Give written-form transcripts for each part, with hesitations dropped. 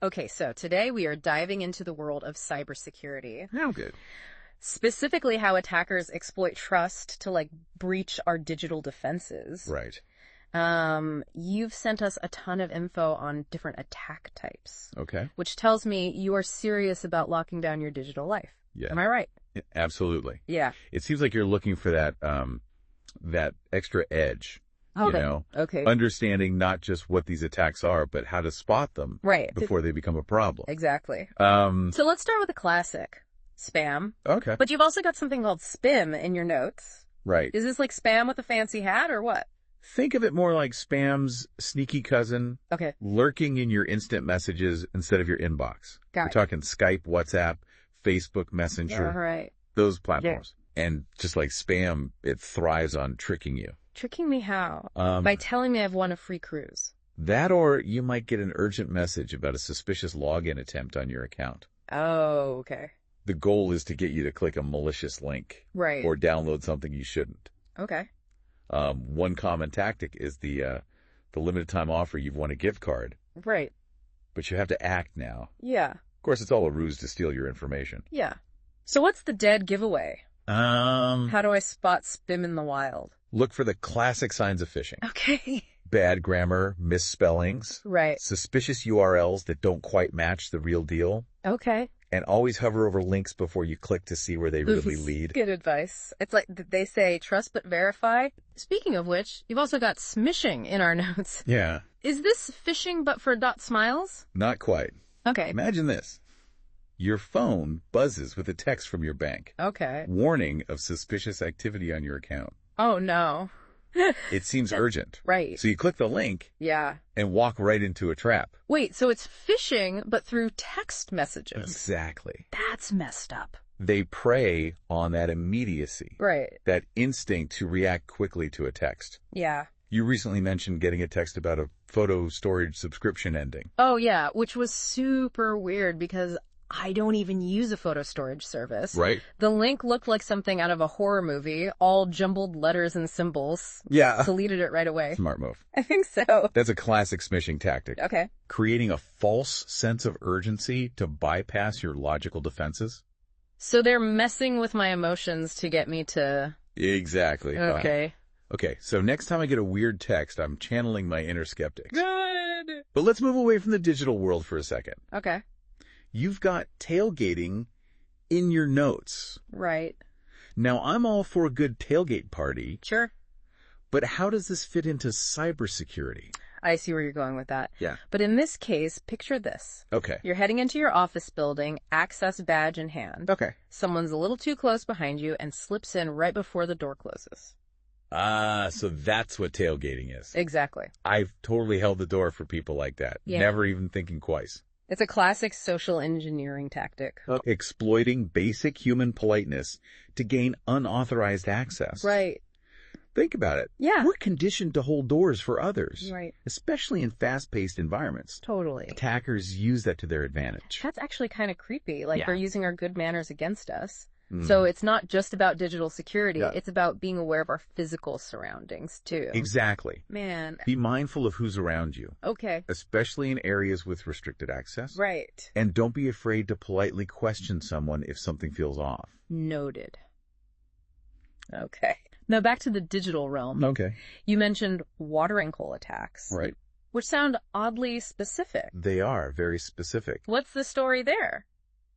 Okay, so today we are diving into the world of cybersecurity. Oh, good. Specifically how attackers exploit trust to breach our digital defenses. Right. You've sent us a ton of info on different attack types. Okay. Which tells me you are serious about locking down your digital life. Yeah. Am I right? Absolutely. Yeah. It seems like you're looking for that extra edge. Okay. Okay. Understanding not just what these attacks are, but how to spot them Right. before they become a problem. Exactly. So let's start with a classic. Spam. Okay. But you've also got something called spam in your notes. Right. Is this like spam with a fancy hat or what? Think of it more like spam's sneaky cousin. Okay. Lurking in your instant messages instead of your inbox. We're talking Skype, WhatsApp, Facebook Messenger. All right. Those platforms. Yeah. And just like spam, it thrives on tricking you. Tricking me how? By telling me I've won a free cruise. That, or you might get an urgent message about a suspicious login attempt on your account. Oh, okay. The goal is to get you to click a malicious link. Right. Or download something you shouldn't. Okay. One common tactic is the limited time offer. You've won a gift card. Right. But you have to act now. Yeah. Of course, it's all a ruse to steal your information. Yeah. So what's the dead giveaway? How do I spot spam in the wild? Look for the classic signs of phishing. Okay. Bad grammar, misspellings. Right. Suspicious URLs that don't quite match the real deal. Okay. And always hover over links before you click to see where they really lead. Good advice. It's like they say, trust but verify. Speaking of which, you've also got smishing in our notes. Yeah. Is this phishing but for .smiles? Not quite. Okay. Imagine this. Your phone buzzes with a text from your bank. Okay. Warning of suspicious activity on your account. Oh, no. It seems urgent. Right. So you click the link. Yeah. And walk right into a trap. Wait, so it's phishing, but through text messages. Exactly. That's messed up. They prey on that immediacy. Right. That instinct to react quickly to a text. Yeah. You recently mentioned getting a text about a photo storage subscription ending. Oh, yeah, which was super weird because I don't even use a photo storage service. Right. The link looked like something out of a horror movie, all jumbled letters and symbols. Yeah. Deleted it right away. Smart move. I think so. That's a classic smishing tactic. Okay. Creating a false sense of urgency to bypass your logical defenses. So they're messing with my emotions to get me to... Exactly. Okay. Okay, so next time I get a weird text, I'm channeling my inner skeptics. Good. But let's move away from the digital world for a second. Okay. You've got tailgating in your notes. Right. Now, I'm all for a good tailgate party. Sure. But how does this fit into cybersecurity? I see where you're going with that. Yeah. But in this case, picture this. Okay. You're heading into your office building, access badge in hand. Okay. Someone's a little too close behind you and slips in right before the door closes. So that's what tailgating is. Exactly. I've totally held the door for people like that. Yeah. Never even thinking twice. It's a classic social engineering tactic. Exploiting basic human politeness to gain unauthorized access. Right. Think about it. Yeah. We're conditioned to hold doors for others. Right. Especially in fast-paced environments. Totally. Attackers use that to their advantage. That's actually kind of creepy. Like, Yeah. they're using our good manners against us. So it's not just about digital security. Yeah. It's about being aware of our physical surroundings, too. Exactly. Man. Be mindful of who's around you. Okay. Especially in areas with restricted access. Right. And don't be afraid to politely question someone if something feels off. Noted. Okay. Now back to the digital realm. Okay. You mentioned watering hole attacks. Right. Which sound oddly specific. They are very specific. What's the story there?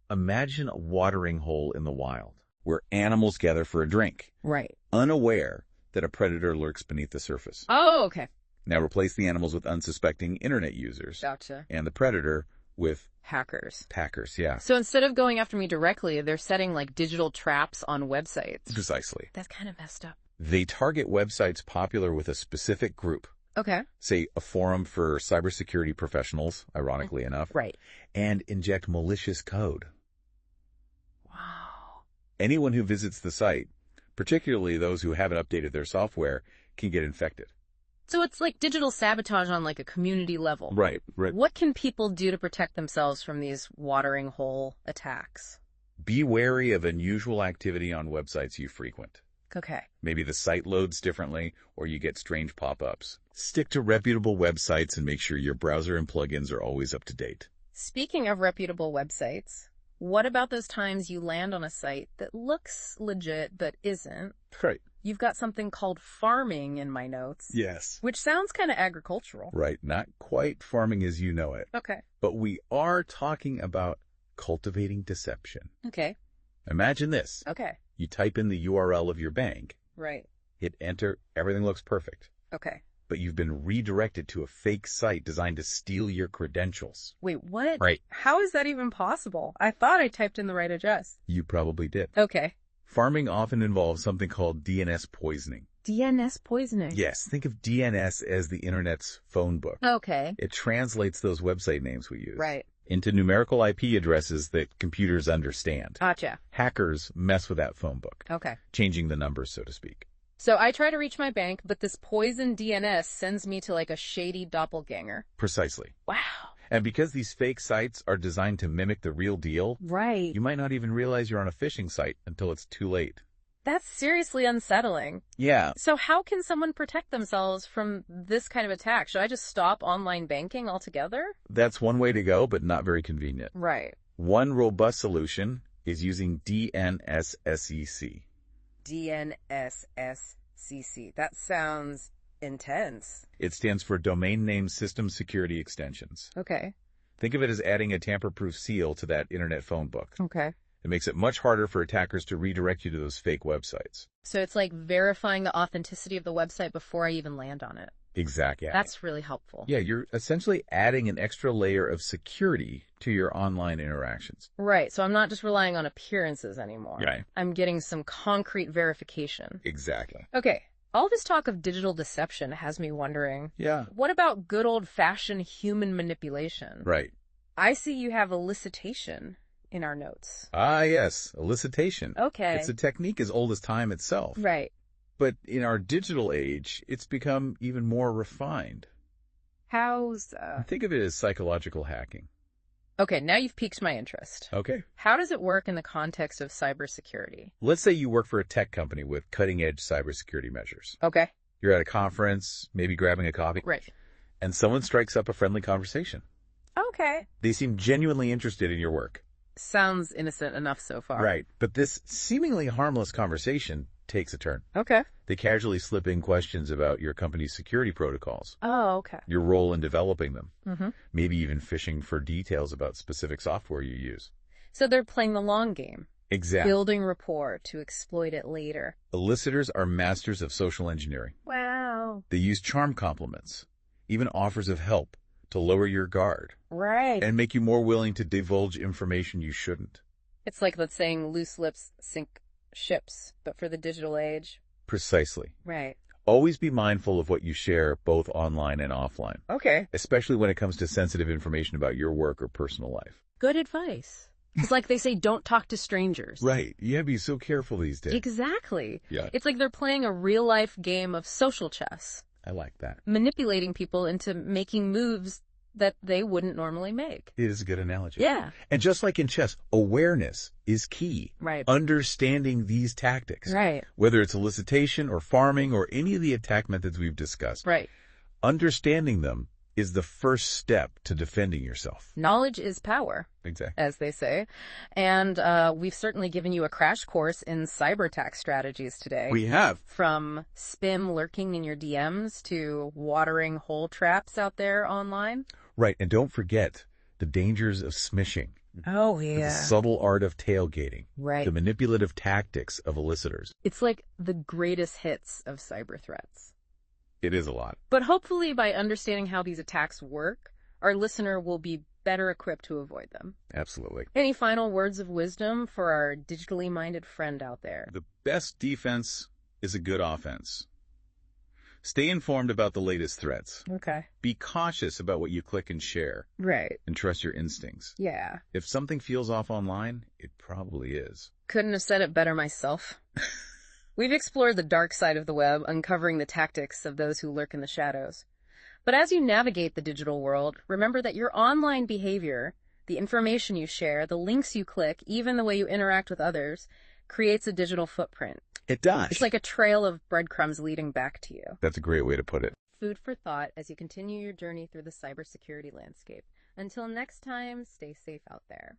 Imagine a watering hole in the wild, where animals gather for a drink, Right. unaware that a predator lurks beneath the surface. Oh, okay. Now replace the animals with unsuspecting internet users, Gotcha. and the predator with Hackers. hackers, yeah. So instead of going after me directly, they're setting digital traps on websites. Precisely. That's kind of messed up. They target websites popular with a specific group, Okay. say a forum for cybersecurity professionals, ironically enough, Right. and inject malicious code. Wow. Anyone who visits the site, particularly those who haven't updated their software, can get infected. So it's like digital sabotage on a community level. Right. What can people do to protect themselves from these watering hole attacks? Be wary of unusual activity on websites you frequent. Okay. Maybe the site loads differently, or you get strange pop-ups. Stick to reputable websites and make sure your browser and plugins are always up to date. Speaking of reputable websites, what about those times you land on a site that looks legit but isn't? Right. You've got something called farming in my notes. Yes. Which sounds kind of agricultural. Right. Not quite farming as you know it. Okay. But we are talking about cultivating deception. Okay. Imagine this. Okay. You type in the URL of your bank, Right. hit enter, everything looks perfect. Okay. But you've been redirected to a fake site designed to steal your credentials. Wait, what? Right. How is that even possible? I thought I typed in the right address. You probably did. Okay. Farming often involves something called DNS poisoning. DNS poisoning? Yes, think of DNS as the internet's phone book. Okay. It translates those website names we use Right. into numerical IP addresses that computers understand. Gotcha. Hackers mess with that phone book, Okay. changing the numbers, so to speak. So I try to reach my bank, but this poison DNS sends me to like a shady doppelganger. Precisely. Wow. And because these fake sites are designed to mimic the real deal, Right. you might not even realize you're on a phishing site until it's too late. That's seriously unsettling. Yeah. So how can someone protect themselves from this kind of attack? Should I just stop online banking altogether? That's one way to go, but not very convenient. Right. One robust solution is using DNSSEC. DNSSCC. That sounds intense. It stands for Domain Name System Security Extensions. Okay. Think of it as adding a tamper-proof seal to that internet phone book. Okay. It makes it much harder for attackers to redirect you to those fake websites. So it's like verifying the authenticity of the website before I even land on it. Exactly. That's really helpful. Yeah, you're essentially adding an extra layer of security to your online interactions. Right. So I'm not just relying on appearances anymore. Right. I'm getting some concrete verification. Exactly. Okay. All this talk of digital deception has me wondering, Yeah. what about good old-fashioned human manipulation? Right. I see you have elicitation in our notes. Ah, yes. Elicitation. Okay. It's a technique as old as time itself. Right. But in our digital age, it's become even more refined. How's, Think of it as psychological hacking. Okay, now you've piqued my interest. Okay. How does it work in the context of cybersecurity? Let's say you work for a tech company with cutting-edge cybersecurity measures. Okay. You're at a conference, maybe grabbing a coffee. Right. And someone strikes up a friendly conversation. Okay. They seem genuinely interested in your work. Sounds innocent enough so far. Right. But this seemingly harmless conversation takes a turn. Okay. They casually slip in questions about your company's security protocols, Oh, okay. your role in developing them, Mm-hmm. maybe even fishing for details about specific software you use. So they're playing the long game, Exactly. building rapport to exploit it later. Elicitors are masters of social engineering. Wow. They use charm compliments, even offers of help, to lower your guard Right. and make you more willing to divulge information you shouldn't. It's like that saying, loose lips sink ships, but for the digital age. Precisely. Right. Always be mindful of what you share both online and offline, Okay. especially when it comes to sensitive information about your work or personal life. Good advice. It's like they say, don't talk to strangers. Right. You have to be so careful these days. Exactly. Yeah. It's like they're playing a real-life game of social chess, I like that. manipulating people into making moves that they wouldn't normally make. It is a good analogy. Yeah. And just like in chess, awareness is key. Right. Understanding these tactics. Right. Whether it's elicitation or farming or any of the attack methods we've discussed. Right. Understanding them is the first step to defending yourself. Knowledge is power, Exactly. as they say. And we've certainly given you a crash course in cyberattack strategies today. We have. From spam lurking in your DMs to watering hole traps out there online. Right. And don't forget the dangers of smishing. Oh, The subtle art of tailgating. Right. The manipulative tactics of elicitors. It's like the greatest hits of cyber threats. It is a lot. But hopefully by understanding how these attacks work, our listener will be better equipped to avoid them. Absolutely. Any final words of wisdom for our digitally minded friend out there? The best defense is a good offense. Stay informed about the latest threats. Okay. Be cautious about what you click and share, Right. and trust your instincts. Yeah. If something feels off online, it probably is. Couldn't have said it better myself. We've explored the dark side of the web, uncovering the tactics of those who lurk in the shadows. But as you navigate the digital world, remember that your online behavior, the information you share, the links you click, even the way you interact with others, creates a digital footprint. It does. It's like a trail of breadcrumbs leading back to you. That's a great way to put it. Food for thought as you continue your journey through the cybersecurity landscape. Until next time, stay safe out there.